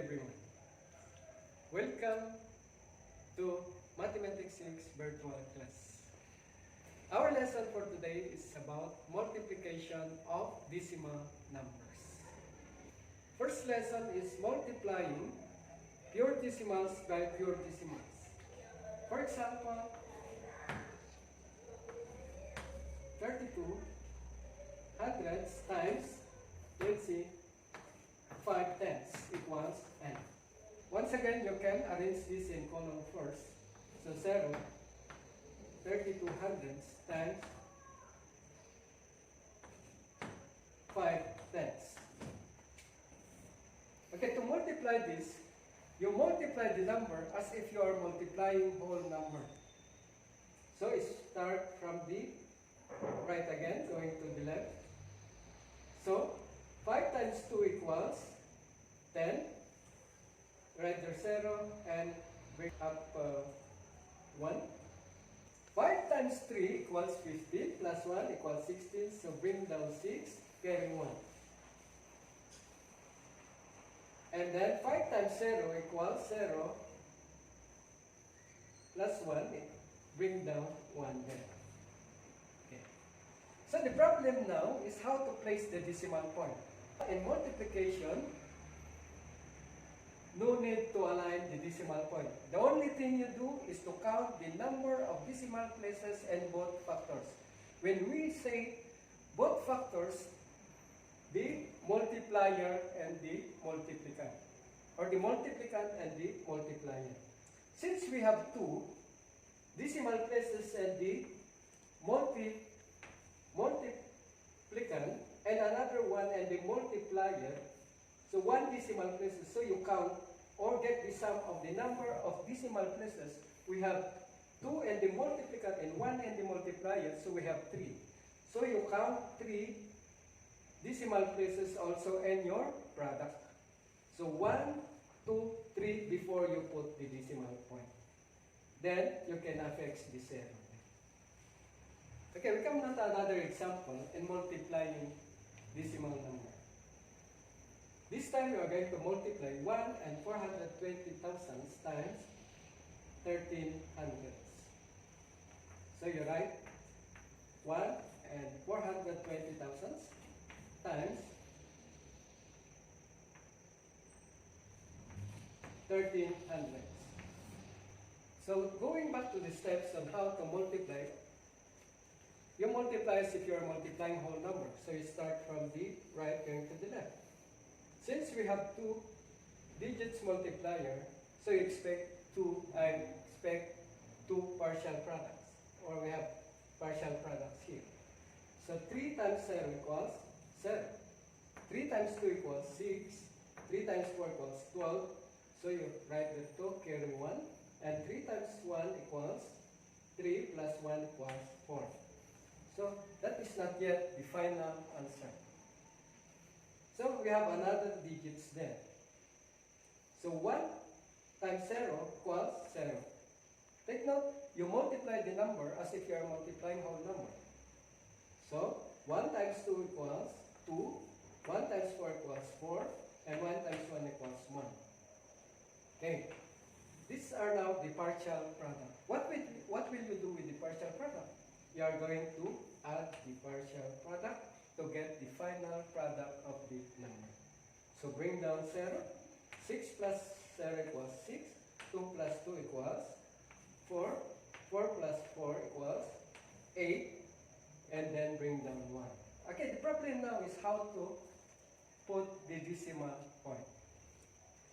everyone. Welcome to Mathematics 6 virtual class. Our lesson for today is about multiplication of decimal numbers. First lesson is multiplying pure decimals by pure decimals. For example, 32 hundredths times, let's see, 5 tenths equals n. Once again, you can arrange this in column first. So 0, 32 hundredths times 5 tenths. Okay, to multiply this, you multiply the number as if you are multiplying whole number. So it start from the right again, going to the left. So 5 times 2 equals 10. Write there 0 and bring up 1. 5 times 3 equals 15 plus 1 equals 16. So bring down 6, carry 1. And then 5 times 0 equals 0 plus 1, bring down 1 there. Okay. So the problem now is how to place the decimal point. In multiplication, no need to align the decimal point. The only thing you do is to count the number of decimal places and both factors. When we say both factors, the multiplier and the multiplicand, or the multiplicand and the multiplier. Since we have two decimal places and the multiplicand and another one and the multiplier, so one decimal places, so you count or get the sum of the number of decimal places. We have 2 and the multiplicand and 1 and the multiplier, so we have 3. So you count 3 decimal places also in your product. So 1, 2, 3 before you put the decimal point. Then you can affix the 0. Okay, we come now to another example in multiplying decimal number. This time we are going to multiply 1 and 420 thousandths times 13 hundredths. So you write 1 and 420 thousandths times 13 hundredths. So going back to the steps on how to multiply, you multiply as if you are multiplying whole number. So you start from the right going to the left. Since we have 2 digits multiplier, so you expect 2 partial products, or we have partial products here. So 3 times 0 equals 0. 3 times 2 equals 6. 3 times 4 equals 12. So you write the 2, carry 1. And 3 times 1 equals 3 plus 1 equals 4. So that is not yet the final answer. So we have another digits there. So 1 times 0 equals 0. Take note, you multiply the number as if you are multiplying whole number. So 1 times 2 equals 2, 1 times 4 equals 4, and 1 times 1 equals 1. Okay. These are now the partial product. What will you do with the partial product? You are going to add the partial product to get the final product of the number. So bring down 0. 6 plus 0 equals 6. 2 plus 2 equals 4. 4 plus 4 equals 8. And then bring down 1. Okay, the problem now is how to put the decimal point.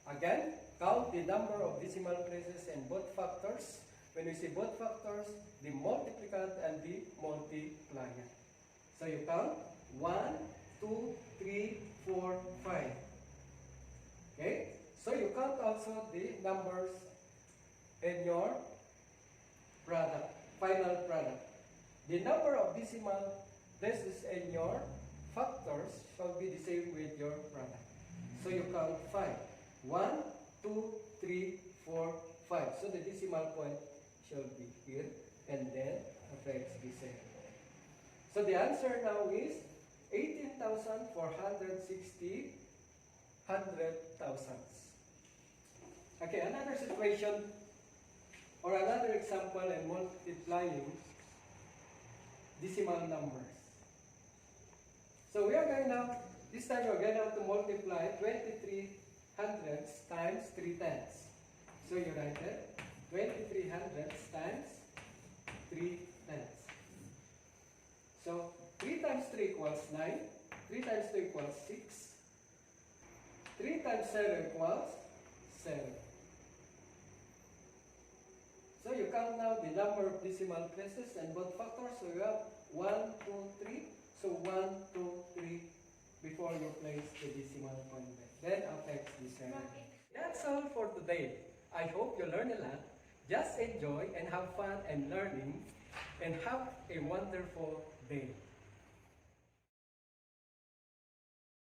Again, count the number of decimal places and both factors. When we say both factors, the multiplicand and the multiplier. So you count 1, 2, 3, 4, 5. Okay? So you count also the numbers in your product, final product. The number of decimal places in your factors shall be the same with your product. So you count 5. 1, 2, 3, 4, 5. So the decimal point shall be here and then affix the same. So the answer now is 18,460 hundred thousandths. Okay, another situation or another example in multiplying decimal numbers. So we are going now, this time we are going now to multiply 23 hundredths times 3 tenths. So you write it, 23 hundredths times 3 tenths. So 3 times 3 equals 9, 3 times 2 equals 6, 3 times 7 equals 7. So you count now the number of decimal places and both factors. So you have 1, 2, 3. So 1, 2, 3 before you place the decimal point there. Then affects the 7. That's all for today. I hope you learn a lot. Just enjoy and have fun and learning and have a wonderful day.